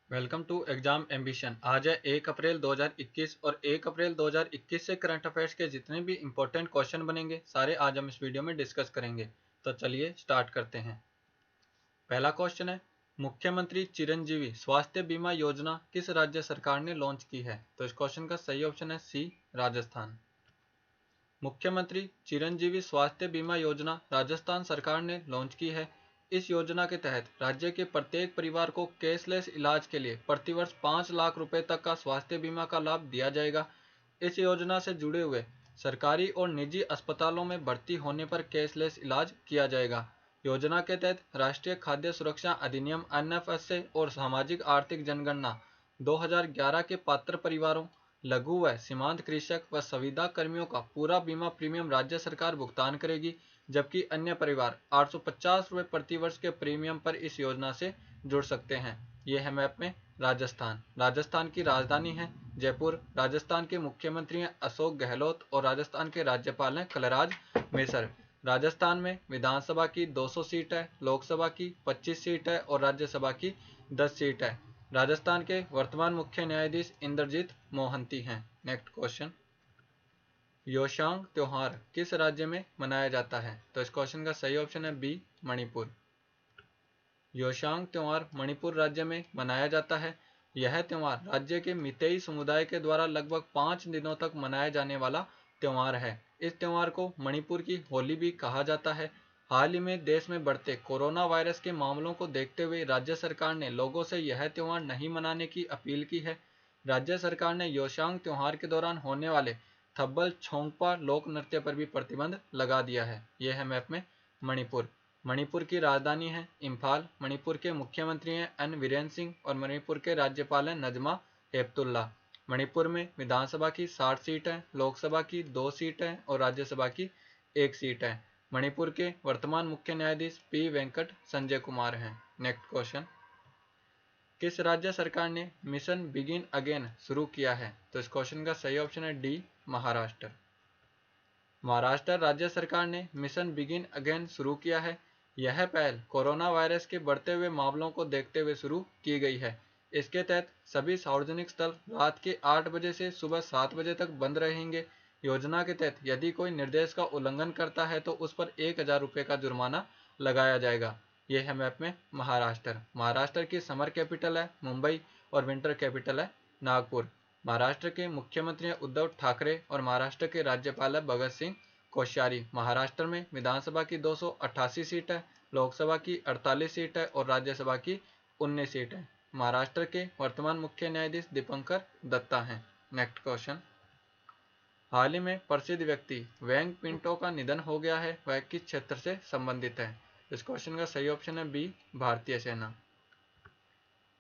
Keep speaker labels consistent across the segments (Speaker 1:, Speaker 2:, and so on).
Speaker 1: Welcome to exam ambition. आज है 1 अप्रैल 2021 और 1 अप्रैल 2021 से करंट अफेयर्स के जितने भी इंपॉर्टेंट क्वेश्चन बनेंगे सारे आज हम इस वीडियो में डिस्कस करेंगे। तो चलिए स्टार्ट करते हैं। पहला क्वेश्चन है, मुख्यमंत्री चिरंजीवी स्वास्थ्य बीमा योजना किस राज्य सरकार ने लॉन्च की है? तो इस क्वेश्चन का सही ऑप्शन है सी, राजस्थान। मुख्यमंत्री चिरंजीवी स्वास्थ्य बीमा योजना राजस्थान सरकार ने लॉन्च की है। इस योजना के तहत राज्य के प्रत्येक परिवार को कैशलेस इलाज के लिए प्रतिवर्ष 5 लाख रुपए तक का स्वास्थ्य बीमा का लाभ दिया जाएगा। इस योजना से जुड़े हुए सरकारी और निजी अस्पतालों में भर्ती होने पर कैशलेस इलाज किया जाएगा। योजना के तहत राष्ट्रीय खाद्य सुरक्षा अधिनियम NFSA और सामाजिक आर्थिक जनगणना 2011 के पात्र परिवारों, लघु व सीमांत कृषक व संविदा कर्मियों का पूरा बीमा प्रीमियम राज्य सरकार भुगतान करेगी, जबकि अन्य परिवार 850 रुपये प्रति वर्ष के प्रीमियम पर इस योजना से जुड़ सकते हैं। ये है मैप में राजस्थान। राजस्थान की राजधानी है जयपुर। राजस्थान के मुख्यमंत्री हैं अशोक गहलोत और राजस्थान के राज्यपाल हैं कलराज मिश्र। राजस्थान में विधानसभा की 200 सीट है, लोकसभा की 25 सीट है और राज्यसभा की 10 सीट है। राजस्थान के वर्तमान मुख्य न्यायाधीश इंद्रजीत मोहंती हैं। नेक्स्ट क्वेश्चन, योशांग त्योहार किस राज्य में मनाया जाता है? तो इस क्वेश्चन का सही ऑप्शन है बी, मणिपुर। योशांग त्योहार मणिपुर राज्य में मनाया जाता है। यह त्योहार राज्य के मितेई समुदाय के द्वारा लगभग 5 दिनों तक मनाया जाने वाला त्योहार है। इस त्योहार को मणिपुर की होली भी कहा जाता है। हाल ही में देश में बढ़ते कोरोना वायरस के मामलों को देखते हुए राज्य सरकार ने लोगों से यह त्योहार नहीं मनाने की अपील की है। राज्य सरकार ने योशांग त्योहार के दौरान होने वाले थब्बल छोंगपा लोक नृत्य पर भी प्रतिबंध लगा दिया है। यह है मैप में मणिपुर। मणिपुर की राजधानी है इम्फाल। मणिपुर के मुख्यमंत्री हैं एन वीरेन सिंह और मणिपुर के राज्यपाल हैं नजमा हेपतुल्ला। मणिपुर में विधानसभा की 60 सीट है, लोकसभा की 2 सीट है और राज्यसभा की 1 सीट है। मणिपुर के वर्तमान मुख्य न्यायाधीश पी वेंकट संजय कुमार हैं। नेक्स्ट क्वेश्चन, किस राज्य सरकार ने मिशन बिगिन अगेन शुरू किया है? तो इस क्वेश्चन का सही ऑप्शन है डी, महाराष्ट्र। महाराष्ट्र राज्य सरकार ने मिशन बिगिन अगेन शुरू किया है। यह पहल कोरोना वायरस के बढ़ते हुए मामलों को देखते हुए शुरू की गई है। इसके तहत सभी सार्वजनिक स्थल रात के 8 बजे से सुबह 7 बजे तक बंद रहेंगे। योजना के तहत यदि कोई निर्देश का उल्लंघन करता है तो उस पर 1000 रुपये का जुर्माना लगाया जाएगा। यह है मैप में महाराष्ट्र। महाराष्ट्र की समर कैपिटल है मुंबई और विंटर कैपिटल है नागपुर। महाराष्ट्र के मुख्यमंत्री उद्धव ठाकरे और महाराष्ट्र के राज्यपाल है भगत सिंह कोश्यारी। महाराष्ट्र में विधानसभा की 288 सीट है, लोकसभा की 48 सीट है और राज्यसभा की 19 सीट है। महाराष्ट्र के वर्तमान मुख्य न्यायाधीश दीपंकर दत्ता हैं। नेक्स्ट क्वेश्चन, हाल ही में प्रसिद्ध व्यक्ति वैंग पिंटो का निधन हो गया है, वह किस क्षेत्र से संबंधित है? इस क्वेश्चन का सही ऑप्शन है बी, भारतीय सेना।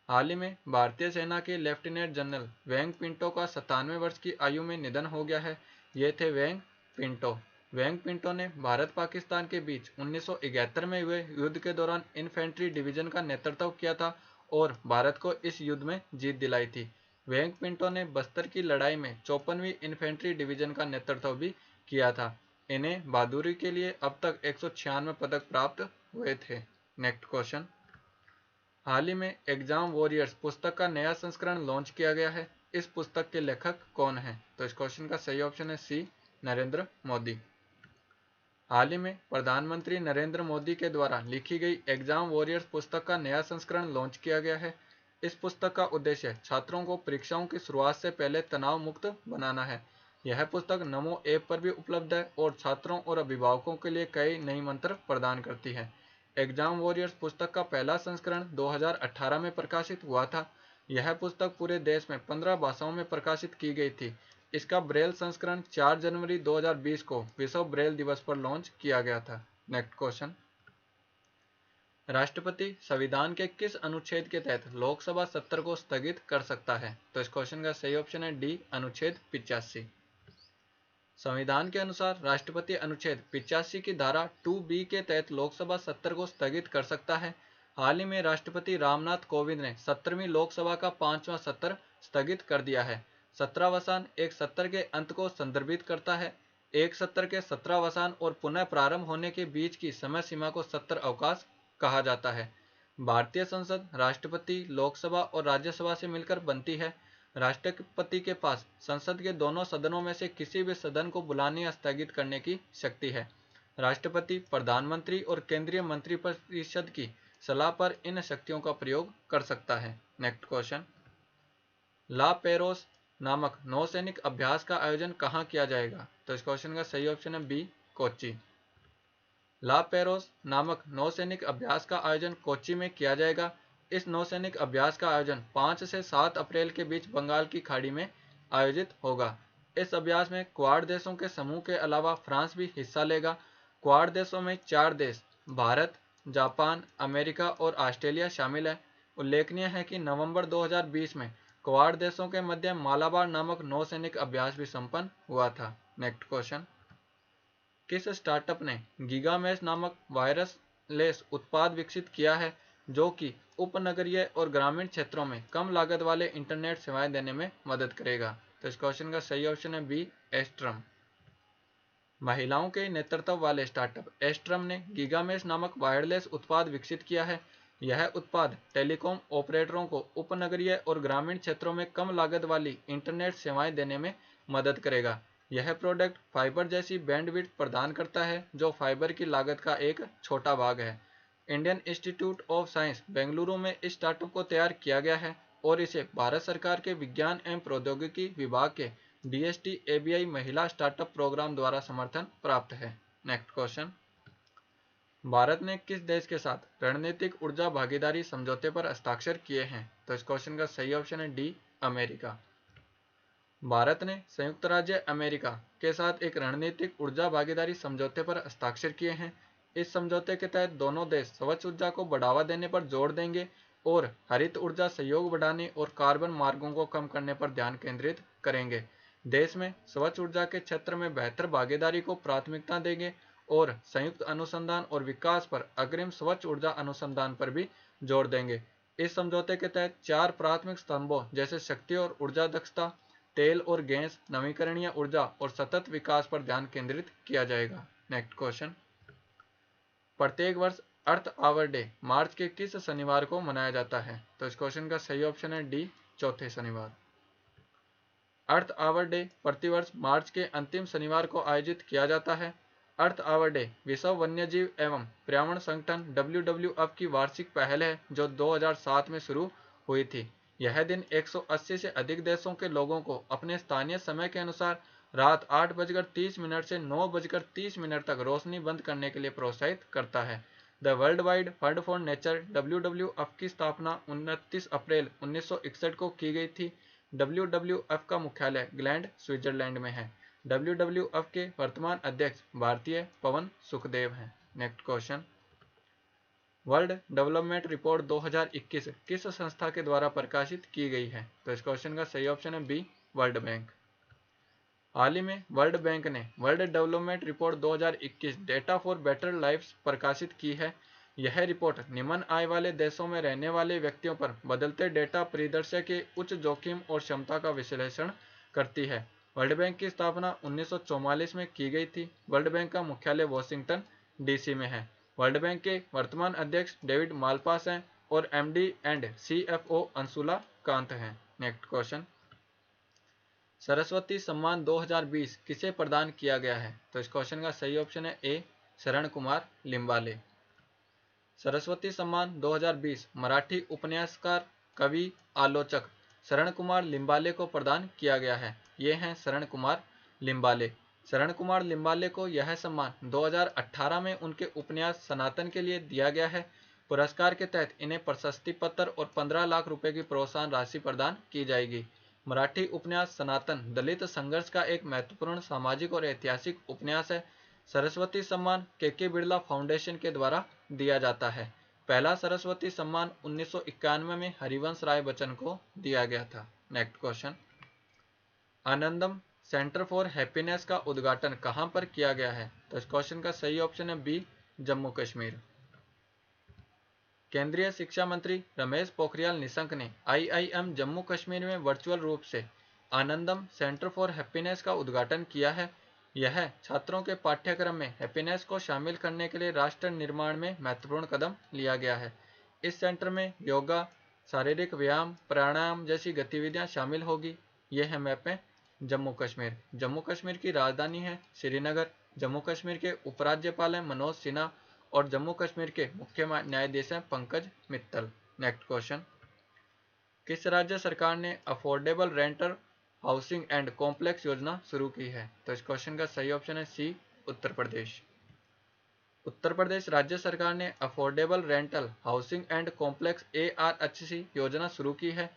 Speaker 1: हाल ही में भारतीय सेना के लेफ्टिनेंट जनरल वैंग पिंटो का 97 वर्ष की आयु में निधन हो गया है। ये थे वैंग पिंटो। वैंग पिंटो ने भारत पाकिस्तान के बीच 1971 में हुए युद्ध के दौरान इन्फेंट्री डिवीजन का नेतृत्व किया था और भारत को इस युद्ध में जीत दिलाई थी। वैंग पिंटो ने बस्तर की लड़ाई में 54वीं इन्फेंट्री डिवीजन का नेतृत्व भी किया था। इन्हें बहादुरी के लिए अब तक 196 पदक प्राप्त हुए थे। नेक्स्ट क्वेश्चन, हाल ही में एग्जाम वॉरियर्स पुस्तक का नया संस्करण लॉन्च किया गया है। इस पुस्तक के लेखक कौन है? तो इस क्वेश्चन का सही ऑप्शन है सी, नरेंद्र मोदी। हाल ही में प्रधानमंत्री नरेंद्र मोदी के द्वारा लिखी गई एग्जाम वॉरियर्स पुस्तक का नया संस्करण लॉन्च किया गया है। इस पुस्तक का उद्देश्य छात्रों को परीक्षाओं की शुरुआत से पहले तनाव मुक्त बनाना है। यह पुस्तक नमो ऐप पर भी उपलब्ध है और छात्रों और अभिभावकों के लिए कई नई मंत्र प्रदान करती है। एग्जाम वॉरियर्स पुस्तक का पहला संस्करण 2018 में प्रकाशित हुआ था। यह पुस्तक पूरे देश में 15 भाषाओं में प्रकाशित की गई थी। इसका ब्रेल संस्करण 4 जनवरी 2020 को विश्व ब्रेल दिवस पर लॉन्च किया गया था। नेक्स्ट क्वेश्चन, राष्ट्रपति संविधान के किस अनुच्छेद के तहत लोकसभा सत्र को स्थगित कर सकता है? तो इस क्वेश्चन का सही ऑप्शन है डी, अनुच्छेद 85। संविधान के अनुसार राष्ट्रपति अनुच्छेद 85 की धारा 2B के तहत लोकसभा सत्र को स्थगित कर सकता है। हाल ही में राष्ट्रपति रामनाथ कोविंद ने 17वीं लोकसभा का 5वां सत्र स्थगित कर दिया है। सत्रावसान एक सत्र के अंत को संदर्भित करता है। एक सत्र के सत्रावसान और पुनः प्रारंभ होने के बीच की समय सीमा को सत्र अवकाश कहा जाता है। भारतीय संसद राष्ट्रपति, लोकसभा और राज्यसभा से मिलकर बनती है। राष्ट्रपति के पास संसद के दोनों सदनों में से किसी भी सदन को बुलाने या स्थगित करने की शक्ति है। राष्ट्रपति प्रधानमंत्री और केंद्रीय मंत्रिपरिषद की सलाह पर इन शक्तियों का प्रयोग कर सकता है। नेक्स्ट क्वेश्चन, ला पेरोस नामक नौसैनिक अभ्यास का आयोजन कहाँ किया जाएगा? तो इस क्वेश्चन का सही ऑप्शन है बी, कोच्चि। ला पेरोस नामक नौसैनिक अभ्यास का आयोजन कोच्चि में किया जाएगा। इस नौसैनिक अभ्यास का आयोजन 5 से 7 अप्रैल के बीच बंगाल की खाड़ी में आयोजित होगा। इस अभ्यास में क्वाड देशों के समूह के अलावा फ्रांस भी हिस्सा लेगा। क्वाड देशों में 4 देश भारत, जापान, अमेरिका और ऑस्ट्रेलिया शामिल है। उल्लेखनीय है कि नवंबर 2020 में क्वाड देशों के मध्य मालाबार नामक नौसैनिक अभ्यास भी संपन्न हुआ था। नेक्स्ट क्वेश्चन, किस स्टार्टअप ने गीगामेश नामक वायरस लेस उत्पाद विकसित किया है जो कि उपनगरीय और ग्रामीण क्षेत्रों में कम लागत वाले इंटरनेट सेवाएं देने में मदद करेगा? तो इस क्वेश्चन का सही ऑप्शन है बी, एस्ट्रम। महिलाओं के नेतृत्व वाले स्टार्टअप एस्ट्रम ने गीगामेश नामक वायरलेस उत्पाद विकसित किया है। यह उत्पाद टेलीकॉम ऑपरेटरों को उपनगरीय और ग्रामीण क्षेत्रों में कम लागत वाली इंटरनेट सेवाएं देने में मदद करेगा। यह प्रोडक्ट फाइबर जैसी बैंडविड्थ प्रदान करता है जो फाइबर की लागत का एक छोटा भाग है। Indian institute of science Bengaluru में इस स्टार्टअप को तैयार किया गया है और इसे भारत सरकार के विज्ञान एवं प्रौद्योगिकी विभाग के DST-ABI महिला स्टार्टअप प्रोग्राम द्वारा समर्थन प्राप्त है। नेक्स्ट क्वेश्चन, भारत ने किस देश के साथ रणनीतिक ऊर्जा भागीदारी समझौते पर हस्ताक्षर किए हैं? तो इस क्वेश्चन का सही ऑप्शन है डी, अमेरिका। भारत ने संयुक्त राज्य अमेरिका के साथ एक रणनीतिक ऊर्जा भागीदारी समझौते पर हस्ताक्षर किए हैं। इस समझौते के तहत दोनों देश स्वच्छ ऊर्जा को बढ़ावा देने पर जोर देंगे और हरित ऊर्जा सहयोग बढ़ाने और कार्बन मार्गों को कम करने पर ध्यान केंद्रित करेंगे। देश में स्वच्छ ऊर्जा के क्षेत्र में बेहतर भागीदारी को प्राथमिकता देंगे और संयुक्त अनुसंधान और विकास पर अग्रिम स्वच्छ ऊर्जा अनुसंधान पर भी जोर देंगे। इस समझौते के तहत 4 प्राथमिक स्तंभों जैसे शक्ति और ऊर्जा दक्षता, तेल और गैस, नवीकरणीय ऊर्जा और सतत विकास पर ध्यान केंद्रित किया जाएगा। नेक्स्ट क्वेश्चन, प्रत्येक वर्ष अर्थ आवर डे मार्च के किस शनिवार को मनाया जाता है? तो इस क्वेश्चन का सही ऑप्शन है डी, चौथे शनिवार। अर्थ आवर डे प्रतिवर्ष मार्च के अंतिम शनिवार को आयोजित किया जाता है। अर्थ आवर डे विश्व वन्यजीव एवं पर्यावरण संगठन WWF की वार्षिक पहल है जो 2007 में शुरू हुई थी। यह दिन 180 से अधिक देशों के लोगों को अपने स्थानीय समय के अनुसार रात 8:30 से 9:30 तक रोशनी बंद करने के लिए प्रोत्साहित करता है। The world wide fund for nature WWF की स्थापना 29 अप्रैल 1961 को की गई थी। WWF का मुख्यालय ग्लैंड, स्विट्जरलैंड में है। WWF के वर्तमान अध्यक्ष भारतीय पवन सुखदेव हैं। Next question, world development report 2021 किस संस्था के द्वारा प्रकाशित की गई है? तो इस क्वेश्चन का सही ऑप्शन है बी, वर्ल्ड बैंक। हाल ही में वर्ल्ड बैंक ने world development report 2021 data for better lifes प्रकाशित की है। यह रिपोर्ट निम्न आय वाले देशों में रहने वाले व्यक्तियों पर बदलते डेटा परिदृश्य के उच्च जोखिम और क्षमता का विश्लेषण करती है। वर्ल्ड बैंक की स्थापना 1944 में की गई थी। वर्ल्ड बैंक का मुख्यालय वॉशिंगटन DC में है। वर्ल्ड बैंक के वर्तमान अध्यक्ष डेविड मालपास हैं और MD and CFO Anshula Kant हैं। नेक्स्ट क्वेश्चन, सरस्वती सम्मान 2020 किसे प्रदान किया गया है? तो इस क्वेश्चन का सही ऑप्शन है ए, शरण कुमार लिम्बाले। सरस्वती सम्मान 2020 मराठी उपन्यासकार, कवि, आलोचक शरण कुमार लिम्बाले को प्रदान किया गया है। ये हैं शरण कुमार लिम्बाले। शरण कुमार लिम्बाले को यह सम्मान 2018 में उनके उपन्यास सनातन के लिए दिया गया है। पुरस्कार के तहत इन्हें प्रशस्ति पत्र और 15 लाख रुपए की प्रोत्साहन राशि प्रदान की जाएगी। मराठी उपन्यास सनातन दलित संघर्ष का एक महत्वपूर्ण सामाजिक और ऐतिहासिक उपन्यास है। सरस्वती सम्मान KK बिड़ला फाउंडेशन के द्वारा दिया जाता है। पहला सरस्वती सम्मान 1991 में हरिवंश राय बच्चन को दिया गया था। Next question, Anandam centre for happiness का उद्घाटन कहां पर किया गया है? तो इस क्वेश्चन का सही ऑप्शन है बी, जम्मू कश्मीर। केंद्रीय शिक्षा मंत्री रमेश पोखरियाल निशंक ने IIM जम्मू कश्मीर में वर्चुअल रूप से आनंदम सेंटर फॉर हैप्पीनेस का उद्घाटन किया है। यह छात्रों के पाठ्यक्रम में हैप्पीनेस को शामिल करने के लिए राष्ट्र निर्माण में महत्वपूर्ण कदम लिया गया है। इस सेंटर में योगा, शारीरिक व्यायाम, प्राणायाम जैसी गतिविधियां शामिल होगी। यह है मैप में जम्मू कश्मीर। जम्मू कश्मीर की राजधानी है श्रीनगर। जम्मू कश्मीर के उपराज्यपाल हैं मनोज सिन्हा और जम्मू कश्मीर के मुख्य न्यायाधीश हैं पंकज मित्तल। नेक्स्ट क्वेश्चन, किस राज्य सरकार ने affordable rental housing and complex योजना शुरू की है? तो इस क्वेश्चन का सही ऑप्शन है सी, उत्तर प्रदेश। उत्तर प्रदेश राज्य सरकार ने affordable rental housing and complex ARHC योजना शुरू की है।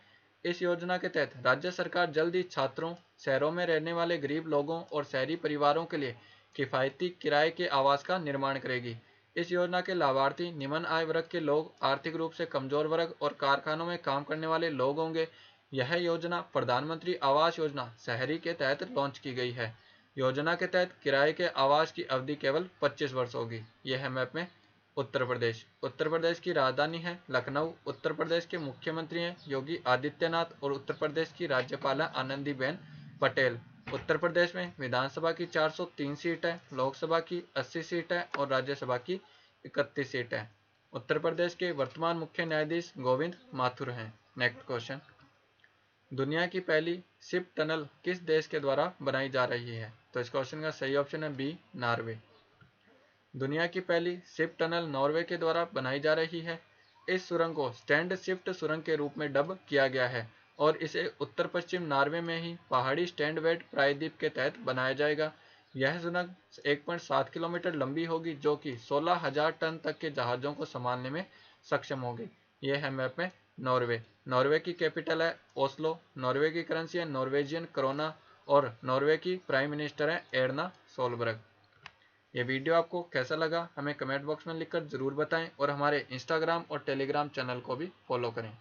Speaker 1: इस योजना के तहत राज्य सरकार जल्द ही छात्रों, शहरों में रहने वाले गरीब लोगों और शहरी परिवारों के लिए किफायती किराए के आवास का निर्माण करेगी। इस योजना के लाभार्थी निम्न आय वर्ग के लोग, आर्थिक रूप से कमजोर वर्ग और कारखानों में काम करने वाले लोग होंगे। यह योजना प्रधानमंत्री आवास योजना शहरी के तहत लॉन्च की गई है। योजना के तहत किराए के आवास की अवधि केवल 25 वर्ष होगी। यह है मैप में उत्तर प्रदेश। उत्तर प्रदेश की राजधानी है लखनऊ। उत्तर प्रदेश के मुख्यमंत्री हैं योगी आदित्यनाथ और उत्तर प्रदेश की राज्यपाल आनंदीबेन पटेल। उत्तर प्रदेश में विधानसभा की 403 सीट है, लोकसभा की 80 सीट है और राज्यसभा की 31 सीट है। उत्तर प्रदेश के वर्तमान मुख्य न्यायाधीश गोविंद माथुर हैं। नेक्स्ट क्वेश्चन, दुनिया की पहली शिप टनल किस देश के द्वारा बनाई जा रही है? तो इस क्वेश्चन का सही ऑप्शन है बी, नॉर्वे। दुनिया की पहली शिप टनल नॉर्वे के द्वारा बनाई जा रही है। इस सुरंग को स्टैंड शिफ्ट सुरंग के रूप में डब किया गया है और इसे उत्तर पश्चिम नॉर्वे में ही पहाड़ी स्टैंडवेड प्रायद्वीप के तहत बनाया जाएगा। यह सुरंग 1.7 किलोमीटर लंबी होगी जो कि 16,000 टन तक के जहाजों को संभालने में सक्षम होगी। यह है मैप में नॉर्वे। नॉर्वे की कैपिटल है ओस्लो। नॉर्वे की करेंसी है नॉर्वेजियन क्रोना और नॉर्वे की प्राइम मिनिस्टर है एर्ना सोलबर्ग। ये वीडियो आपको कैसा लगा हमें कमेंट बॉक्स में लिखकर जरूर बताएं और हमारे इंस्टाग्राम और टेलीग्राम चैनल को भी फॉलो करें।